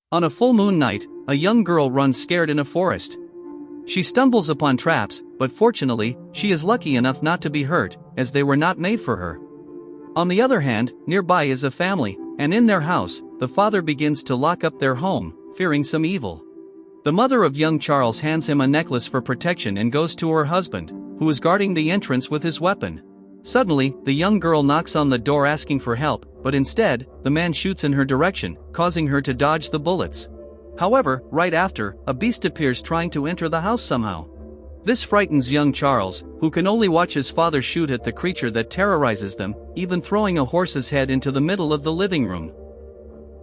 On a full moon night, a young girl runs scared in a forest. She stumbles upon traps, but fortunately, she is lucky enough not to be hurt, as they were not made for her. On the other hand, nearby is a family, and in their house, the father begins to lock up their home, fearing some evil. The mother of young Charles hands him a necklace for protection and goes to her husband, who is guarding the entrance with his weapon. Suddenly, the young girl knocks on the door asking for help, but instead, the man shoots in her direction, causing her to dodge the bullets. However, right after, a beast appears trying to enter the house somehow. This frightens young Charles, who can only watch his father shoot at the creature that terrorizes them, even throwing a horse's head into the middle of the living room.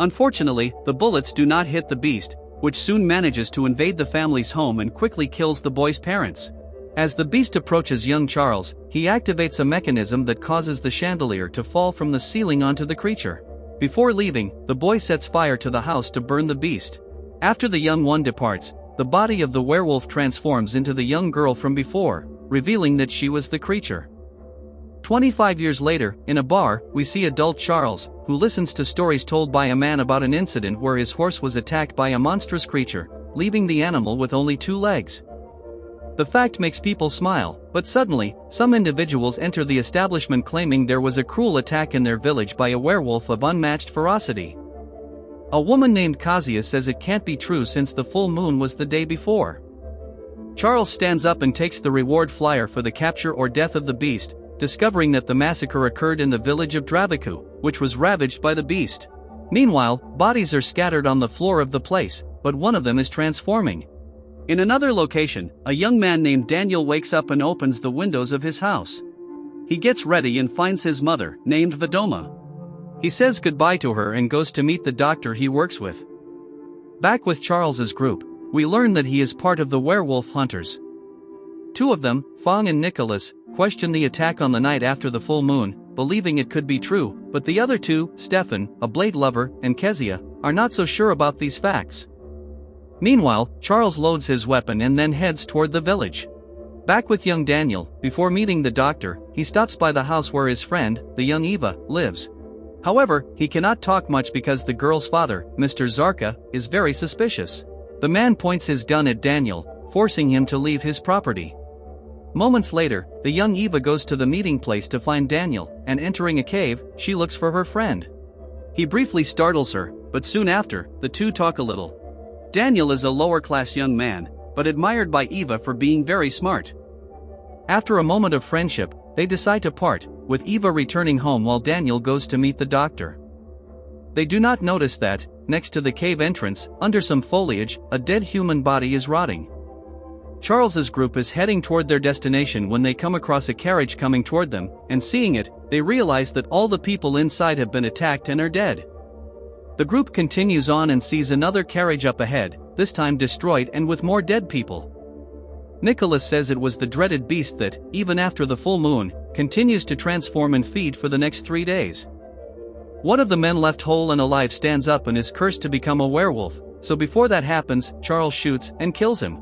Unfortunately, the bullets do not hit the beast, which soon manages to invade the family's home and quickly kills the boy's parents. As the beast approaches young Charles, he activates a mechanism that causes the chandelier to fall from the ceiling onto the creature. Before leaving, the boy sets fire to the house to burn the beast. After the young one departs, the body of the werewolf transforms into the young girl from before, revealing that she was the creature. 25 years later, in a bar, we see adult Charles, who listens to stories told by a man about an incident where his horse was attacked by a monstrous creature, leaving the animal with only 2 legs. The fact makes people smile, but suddenly, some individuals enter the establishment claiming there was a cruel attack in their village by a werewolf of unmatched ferocity. A woman named Kazia says it can't be true since the full moon was the day before. Charles stands up and takes the reward flyer for the capture or death of the beast, discovering that the massacre occurred in the village of Draviku, which was ravaged by the beast. Meanwhile, bodies are scattered on the floor of the place, but one of them is transforming. In another location, a young man named Daniel wakes up and opens the windows of his house. He gets ready and finds his mother, named Vadoma. He says goodbye to her and goes to meet the doctor he works with. Back with Charles's group, we learn that he is part of the werewolf hunters. 2 of them, Fong and Nicholas, question the attack on the night after the full moon, believing it could be true, but the other 2, Stefan, a blade lover, and Kezia, are not so sure about these facts. Meanwhile, Charles loads his weapon and then heads toward the village. Back with young Daniel, before meeting the doctor, he stops by the house where his friend, the young Eva, lives. However, he cannot talk much because the girl's father, Mr. Zarka, is very suspicious. The man points his gun at Daniel, forcing him to leave his property. Moments later, the young Eva goes to the meeting place to find Daniel, and entering a cave, she looks for her friend. He briefly startles her, but soon after, the 2 talk a little. Daniel is a lower-class young man, but admired by Eva for being very smart. After a moment of friendship, they decide to part, with Eva returning home while Daniel goes to meet the doctor. They do not notice that, next to the cave entrance, under some foliage, a dead human body is rotting. Charles's group is heading toward their destination when they come across a carriage coming toward them, and seeing it, they realize that all the people inside have been attacked and are dead. The group continues on and sees another carriage up ahead, this time destroyed and with more dead people. Nicholas says it was the dreaded beast that, even after the full moon, continues to transform and feed for the next 3 days. One of the men left whole and alive stands up and is cursed to become a werewolf, so before that happens, Charles shoots and kills him.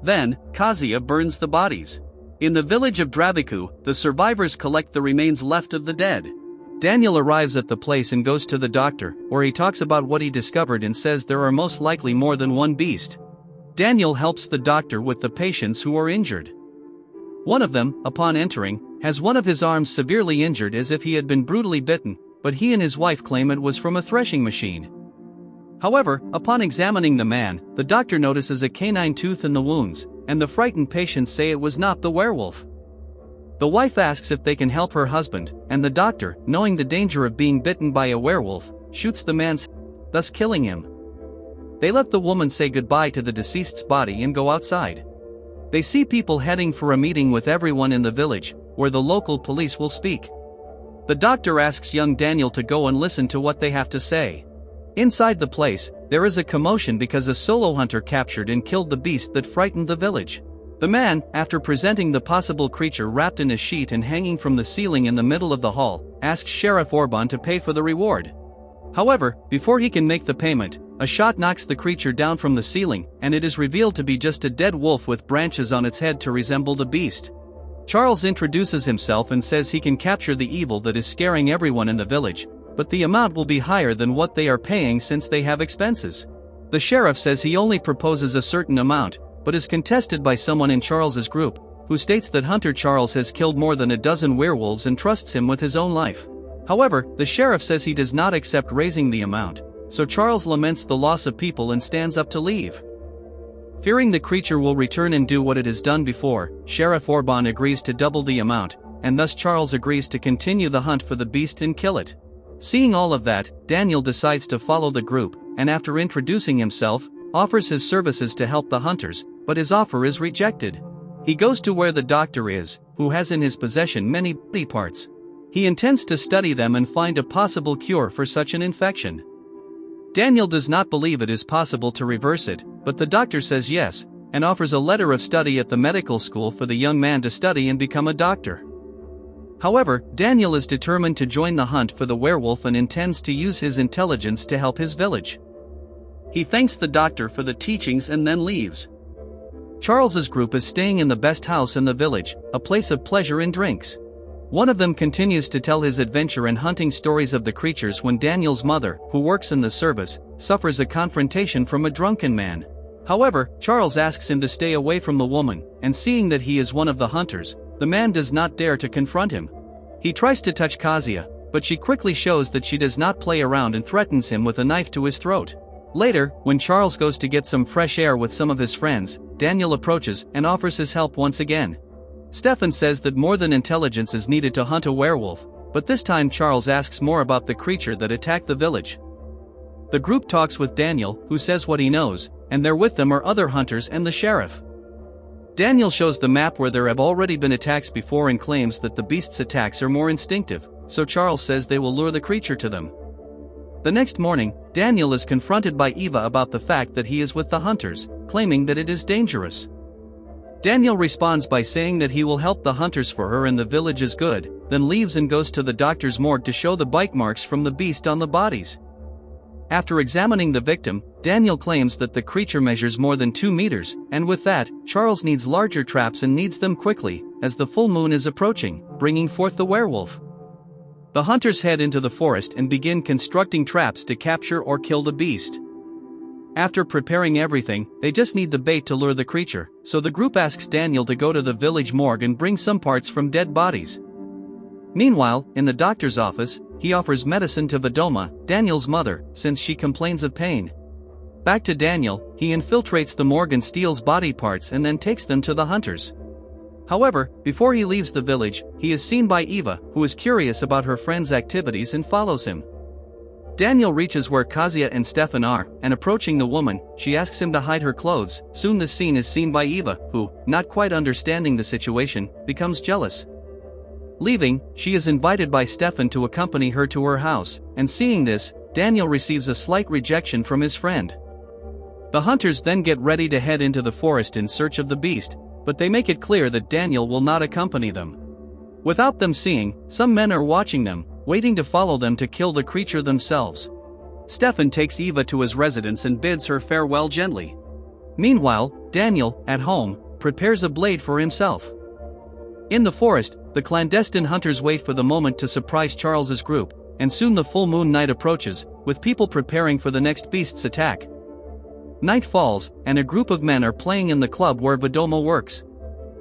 Then, Kazia burns the bodies. In the village of Draviku, the survivors collect the remains left of the dead. Daniel arrives at the place and goes to the doctor, where he talks about what he discovered and says there are most likely more than one beast. Daniel helps the doctor with the patients who are injured. One of them, upon entering, has one of his arms severely injured as if he had been brutally bitten, but he and his wife claim it was from a threshing machine. However, upon examining the man, the doctor notices a canine tooth in the wounds, and the frightened patients say it was not the werewolf. The wife asks if they can help her husband, and the doctor, knowing the danger of being bitten by a werewolf, shoots the man's head, thus killing him. They let the woman say goodbye to the deceased's body and go outside. They see people heading for a meeting with everyone in the village, where the local police will speak. The doctor asks young Daniel to go and listen to what they have to say. Inside the place, there is a commotion because a solo hunter captured and killed the beast that frightened the village. The man, after presenting the possible creature wrapped in a sheet and hanging from the ceiling in the middle of the hall, asks Sheriff Orban to pay for the reward. However, before he can make the payment, a shot knocks the creature down from the ceiling, and it is revealed to be just a dead wolf with branches on its head to resemble the beast. Charles introduces himself and says he can capture the evil that is scaring everyone in the village, but the amount will be higher than what they are paying since they have expenses. The sheriff says he only proposes a certain amount, but is contested by someone in Charles's group, who states that Hunter Charles has killed more than a dozen werewolves and trusts him with his own life. However, the sheriff says he does not accept raising the amount, so Charles laments the loss of people and stands up to leave. Fearing the creature will return and do what it has done before, Sheriff Orban agrees to double the amount, and thus Charles agrees to continue the hunt for the beast and kill it. Seeing all of that, Daniel decides to follow the group, and after introducing himself, offers his services to help the hunters, but his offer is rejected. He goes to where the doctor is, who has in his possession many body parts. He intends to study them and find a possible cure for such an infection. Daniel does not believe it is possible to reverse it, but the doctor says yes, and offers a letter of study at the medical school for the young man to study and become a doctor. However, Daniel is determined to join the hunt for the werewolf and intends to use his intelligence to help his village. He thanks the doctor for the teachings and then leaves. Charles's group is staying in the best house in the village, a place of pleasure and drinks. One of them continues to tell his adventure and hunting stories of the creatures when Daniel's mother, who works in the service, suffers a confrontation from a drunken man. However, Charles asks him to stay away from the woman, and seeing that he is one of the hunters, the man does not dare to confront him. He tries to touch Kasia, but she quickly shows that she does not play around and threatens him with a knife to his throat. Later, when Charles goes to get some fresh air with some of his friends, Daniel approaches and offers his help once again. Stefan says that more than intelligence is needed to hunt a werewolf, but this time Charles asks more about the creature that attacked the village. The group talks with Daniel, who says what he knows, and there with them are other hunters and the sheriff. Daniel shows the map where there have already been attacks before and claims that the beast's attacks are more instinctive, so Charles says they will lure the creature to them. The next morning, Daniel is confronted by Eva about the fact that he is with the hunters, claiming that it is dangerous. Daniel responds by saying that he will help the hunters for her and the village is good, then leaves and goes to the doctor's morgue to show the bite marks from the beast on the bodies. After examining the victim, Daniel claims that the creature measures more than 2 meters, and with that, Charles needs larger traps and needs them quickly, as the full moon is approaching, bringing forth the werewolf. The hunters head into the forest and begin constructing traps to capture or kill the beast. After preparing everything, they just need the bait to lure the creature, so the group asks Daniel to go to the village morgue and bring some parts from dead bodies. Meanwhile, in the doctor's office, he offers medicine to Vedoma, Daniel's mother, since she complains of pain. Back to Daniel, he infiltrates the morgue and steals body parts and then takes them to the hunters. However, before he leaves the village, he is seen by Eva, who is curious about her friend's activities and follows him. Daniel reaches where Kasia and Stefan are, and approaching the woman, she asks him to hide her clothes. Soon this scene is seen by Eva, who, not quite understanding the situation, becomes jealous. Leaving, she is invited by Stefan to accompany her to her house, and seeing this, Daniel receives a slight rejection from his friend. The hunters then get ready to head into the forest in search of the beast, but they make it clear that Daniel will not accompany them. Without them seeing, some men are watching them, waiting to follow them to kill the creature themselves. Stefan takes Eva to his residence and bids her farewell gently. Meanwhile, Daniel, at home, prepares a blade for himself. In the forest, the clandestine hunters wait for the moment to surprise Charles's group, and soon the full moon night approaches, with people preparing for the next beast's attack. Night falls, and a group of men are playing in the club where Vedoma works.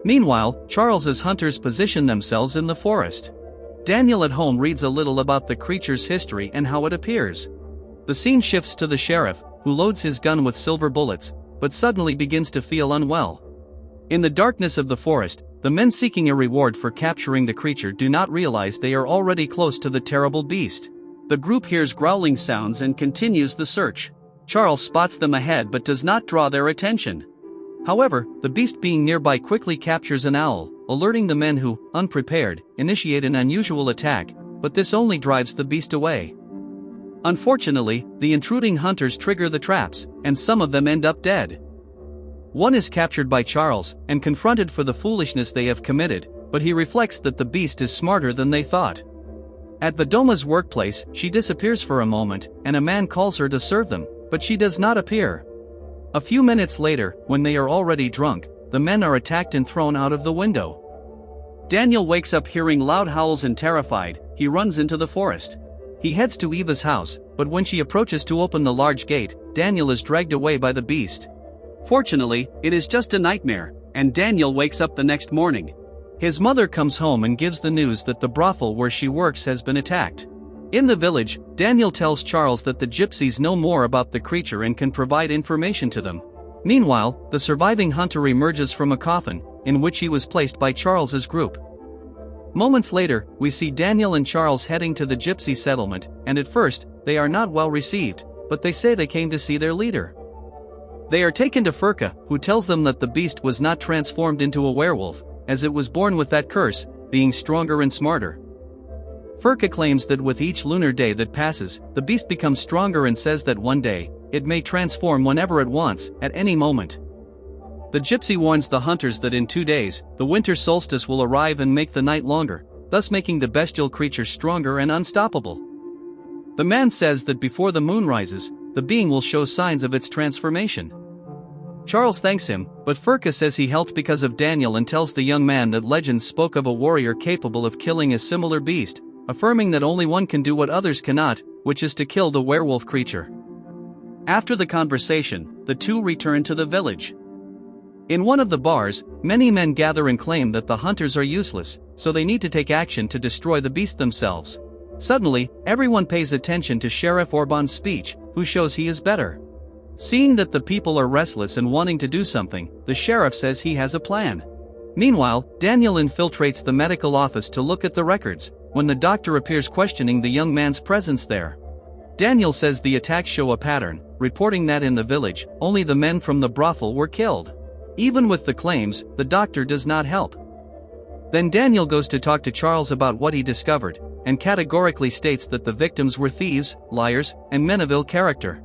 Meanwhile, Charles's hunters position themselves in the forest. Daniel at home reads a little about the creature's history and how it appears. The scene shifts to the sheriff, who loads his gun with silver bullets, but suddenly begins to feel unwell. In the darkness of the forest, the men seeking a reward for capturing the creature do not realize they are already close to the terrible beast. The group hears growling sounds and continues the search. Charles spots them ahead but does not draw their attention. However, the beast being nearby quickly captures an owl, alerting the men who, unprepared, initiate an unusual attack, but this only drives the beast away. Unfortunately, the intruding hunters trigger the traps, and some of them end up dead. One is captured by Charles, and confronted for the foolishness they have committed, but he reflects that the beast is smarter than they thought. At Vedoma's workplace, she disappears for a moment, and a man calls her to serve them, but she does not appear. A few minutes later, when they are already drunk, the men are attacked and thrown out of the window. Daniel wakes up hearing loud howls and terrified, he runs into the forest. He heads to Eva's house, but when she approaches to open the large gate, Daniel is dragged away by the beast. Fortunately, it is just a nightmare, and Daniel wakes up the next morning. His mother comes home and gives the news that the brothel where she works has been attacked. In the village, Daniel tells Charles that the gypsies know more about the creature and can provide information to them. Meanwhile, the surviving hunter emerges from a coffin, in which he was placed by Charles's group. Moments later, we see Daniel and Charles heading to the gypsy settlement, and at first, they are not well received, but they say they came to see their leader. They are taken to Furka, who tells them that the beast was not transformed into a werewolf, as it was born with that curse, being stronger and smarter. Furka claims that with each lunar day that passes, the beast becomes stronger and says that one day, it may transform whenever it wants, at any moment. The gypsy warns the hunters that in 2 days, the winter solstice will arrive and make the night longer, thus making the bestial creature stronger and unstoppable. The man says that before the moon rises, the being will show signs of its transformation. Charles thanks him, but Furka says he helped because of Daniel and tells the young man that legends spoke of a warrior capable of killing a similar beast, affirming that only one can do what others cannot, which is to kill the werewolf creature. After the conversation, the two return to the village. In one of the bars, many men gather and claim that the hunters are useless, so they need to take action to destroy the beast themselves. Suddenly, everyone pays attention to Sheriff Orban's speech, who shows he is better. Seeing that the people are restless and wanting to do something, the sheriff says he has a plan. Meanwhile, Daniel infiltrates the medical office to look at the records, when the doctor appears questioning the young man's presence there. Daniel says the attacks show a pattern, reporting that in the village, only the men from the brothel were killed. Even with the claims, the doctor does not help. Then Daniel goes to talk to Charles about what he discovered, and categorically states that the victims were thieves, liars, and men of ill character.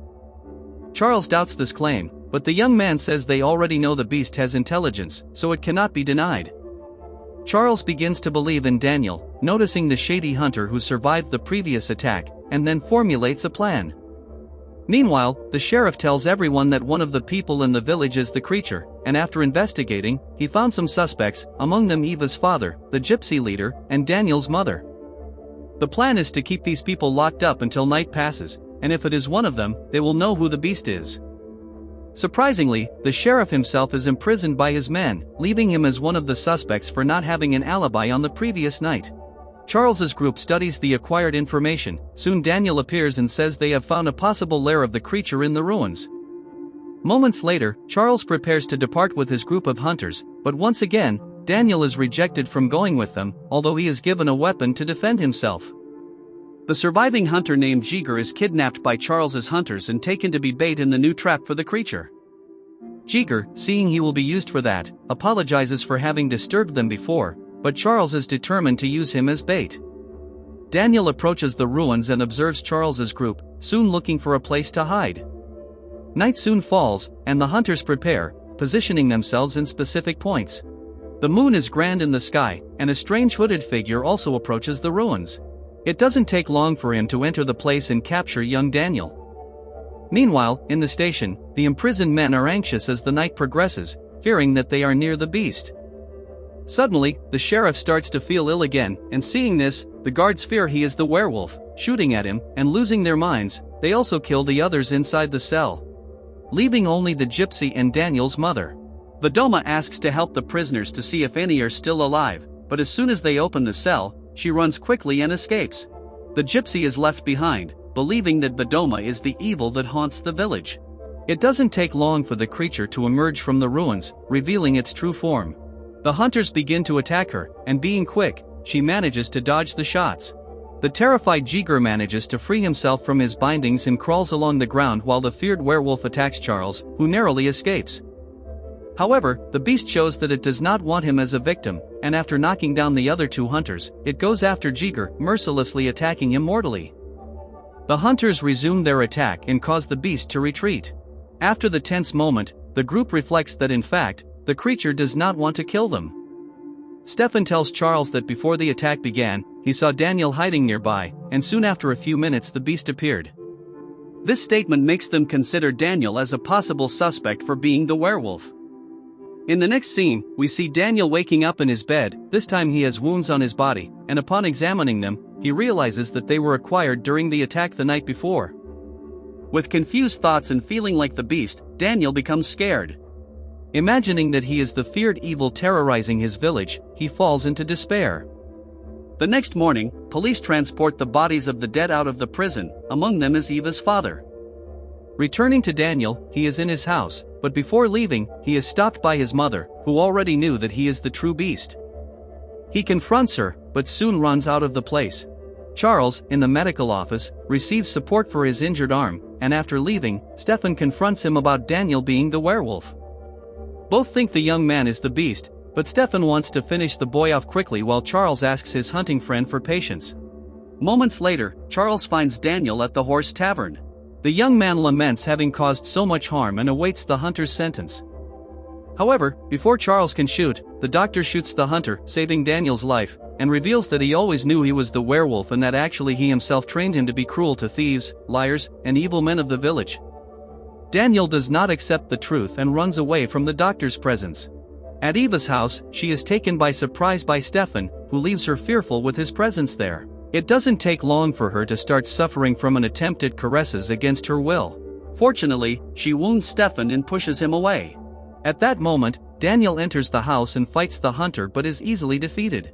Charles doubts this claim, but the young man says they already know the beast has intelligence, so it cannot be denied. Charles begins to believe in Daniel, noticing the shady hunter who survived the previous attack, and then formulates a plan. Meanwhile, the sheriff tells everyone that one of the people in the village is the creature, and after investigating, he found some suspects, among them Eva's father, the gypsy leader, and Daniel's mother. The plan is to keep these people locked up until night passes, and if it is one of them, they will know who the beast is. Surprisingly, the sheriff himself is imprisoned by his men, leaving him as one of the suspects for not having an alibi on the previous night. Charles's group studies the acquired information. Soon Daniel appears and says they have found a possible lair of the creature in the ruins. Moments later, Charles prepares to depart with his group of hunters, but once again, Daniel is rejected from going with them, although he is given a weapon to defend himself. The surviving hunter named Jigar is kidnapped by Charles's hunters and taken to be bait in the new trap for the creature. Jigar, seeing he will be used for that, apologizes for having disturbed them before, but Charles is determined to use him as bait. Daniel approaches the ruins and observes Charles's group, soon looking for a place to hide. Night soon falls, and the hunters prepare, positioning themselves in specific points. The moon is grand in the sky, and a strange hooded figure also approaches the ruins. It doesn't take long for him to enter the place and capture young Daniel. Meanwhile, in the station, the imprisoned men are anxious as the night progresses, fearing that they are near the beast. Suddenly, the sheriff starts to feel ill again, and seeing this, the guards fear he is the werewolf, shooting at him, and losing their minds, they also kill the others inside the cell, leaving only the gypsy and Daniel's mother. The Doma asks to help the prisoners to see if any are still alive, but as soon as they open the cell, she runs quickly and escapes. The gypsy is left behind, believing that the Doma is the evil that haunts the village. It doesn't take long for the creature to emerge from the ruins, revealing its true form. The hunters begin to attack her, and being quick, she manages to dodge the shots. The terrified Jigar manages to free himself from his bindings and crawls along the ground while the feared werewolf attacks Charles, who narrowly escapes. However, the beast shows that it does not want him as a victim, and after knocking down the other two hunters, it goes after Jigar, mercilessly attacking him mortally. The hunters resume their attack and cause the beast to retreat. After the tense moment, the group reflects that in fact, the creature does not want to kill them. Stefan tells Charles that before the attack began, he saw Daniel hiding nearby, and soon after a few minutes the beast appeared. This statement makes them consider Daniel as a possible suspect for being the werewolf. In the next scene, we see Daniel waking up in his bed. This time he has wounds on his body, and upon examining them, he realizes that they were acquired during the attack the night before. With confused thoughts and feeling like the beast, Daniel becomes scared. Imagining that he is the feared evil terrorizing his village, he falls into despair. The next morning, police transport the bodies of the dead out of the prison, among them is Eva's father. Returning to Daniel, he is in his house, but before leaving, he is stopped by his mother, who already knew that he is the true beast. He confronts her, but soon runs out of the place. Charles, in the medical office, receives support for his injured arm, and after leaving, Stefan confronts him about Daniel being the werewolf. Both think the young man is the beast, but Stefan wants to finish the boy off quickly while Charles asks his hunting friend for patience. Moments later, Charles finds Daniel at the Horse Tavern. The young man laments having caused so much harm and awaits the hunter's sentence. However, before Charles can shoot, the doctor shoots the hunter, saving Daniel's life, and reveals that he always knew he was the werewolf and that actually he himself trained him to be cruel to thieves, liars, and evil men of the village. Daniel does not accept the truth and runs away from the doctor's presence. At Eva's house, she is taken by surprise by Stefan, who leaves her fearful with his presence there. It doesn't take long for her to start suffering from an attempt at caresses against her will. Fortunately, she wounds Stefan and pushes him away. At that moment, Daniel enters the house and fights the hunter but is easily defeated.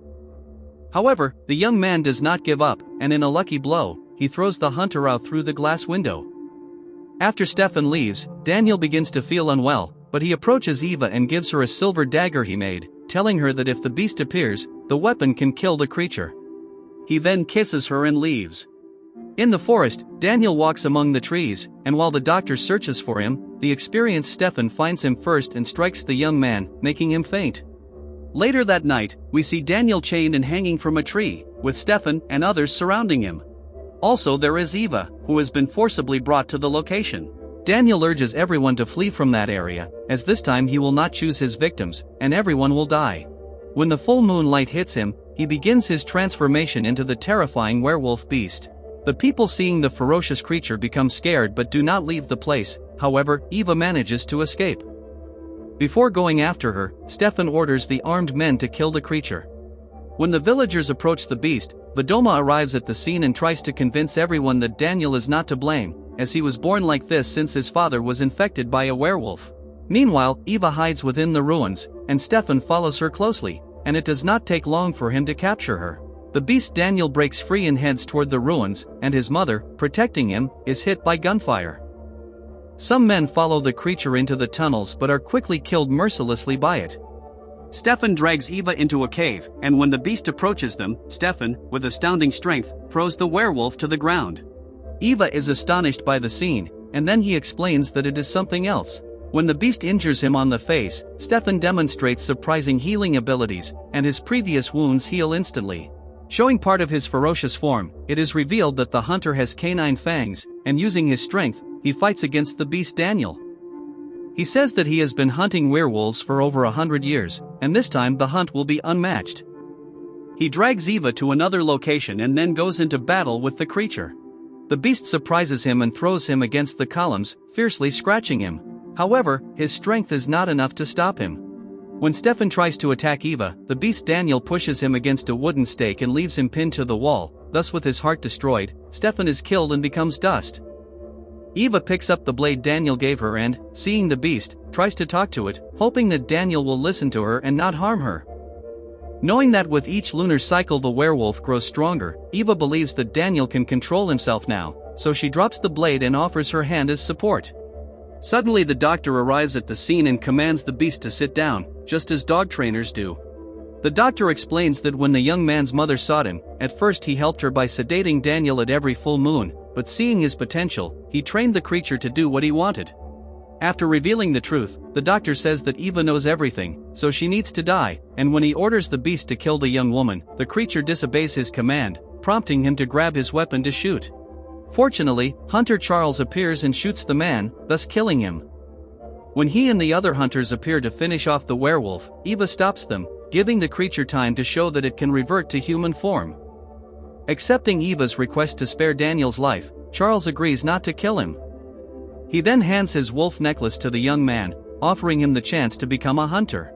However, the young man does not give up, and in a lucky blow, he throws the hunter out through the glass window. After Stefan leaves, Daniel begins to feel unwell, but he approaches Eva and gives her a silver dagger he made, telling her that if the beast appears, the weapon can kill the creature. He then kisses her and leaves. In the forest, Daniel walks among the trees, and while the doctor searches for him, the experienced Stefan finds him first and strikes the young man, making him faint. Later that night, we see Daniel chained and hanging from a tree, with Stefan and others surrounding him. Also there is Eva, who has been forcibly brought to the location. Daniel urges everyone to flee from that area, as this time he will not choose his victims, and everyone will die. When the full moonlight hits him, he begins his transformation into the terrifying werewolf beast. The people seeing the ferocious creature become scared but do not leave the place. However, Eva manages to escape. Before going after her, Stefan orders the armed men to kill the creature. When the villagers approach the beast, Vadoma arrives at the scene and tries to convince everyone that Daniel is not to blame, as he was born like this since his father was infected by a werewolf. Meanwhile, Eva hides within the ruins, and Stefan follows her closely, and it does not take long for him to capture her. The beast Daniel breaks free and heads toward the ruins, and his mother, protecting him, is hit by gunfire. Some men follow the creature into the tunnels but are quickly killed mercilessly by it. Stefan drags Eva into a cave, and when the beast approaches them, Stefan, with astounding strength, throws the werewolf to the ground. Eva is astonished by the scene, and then he explains that it is something else. When the beast injures him on the face, Stefan demonstrates surprising healing abilities, and his previous wounds heal instantly. Showing part of his ferocious form, it is revealed that the hunter has canine fangs, and using his strength, he fights against the beast Daniel. He says that he has been hunting werewolves for over 100 years, and this time the hunt will be unmatched. He drags Eva to another location and then goes into battle with the creature. The beast surprises him and throws him against the columns, fiercely scratching him. However, his strength is not enough to stop him. When Stefan tries to attack Eva, the beast Daniel pushes him against a wooden stake and leaves him pinned to the wall. Thus, with his heart destroyed, Stefan is killed and becomes dust. Eva picks up the blade Daniel gave her and, seeing the beast, tries to talk to it, hoping that Daniel will listen to her and not harm her. Knowing that with each lunar cycle the werewolf grows stronger, Eva believes that Daniel can control himself now, so she drops the blade and offers her hand as support. Suddenly the doctor arrives at the scene and commands the beast to sit down, just as dog trainers do. The doctor explains that when the young man's mother sought him, at first he helped her by sedating Daniel at every full moon, but seeing his potential, he trained the creature to do what he wanted. After revealing the truth, the doctor says that Eva knows everything, so she needs to die, and when he orders the beast to kill the young woman, the creature disobeys his command, prompting him to grab his weapon to shoot. Fortunately, Hunter Charles appears and shoots the man, thus killing him. When he and the other hunters appear to finish off the werewolf, Eva stops them, giving the creature time to show that it can revert to human form. Accepting Eva's request to spare Daniel's life, Charles agrees not to kill him. He then hands his wolf necklace to the young man, offering him the chance to become a hunter.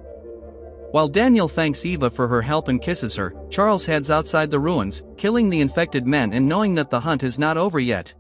While Daniel thanks Eva for her help and kisses her, Charles heads outside the ruins, killing the infected men and knowing that the hunt is not over yet.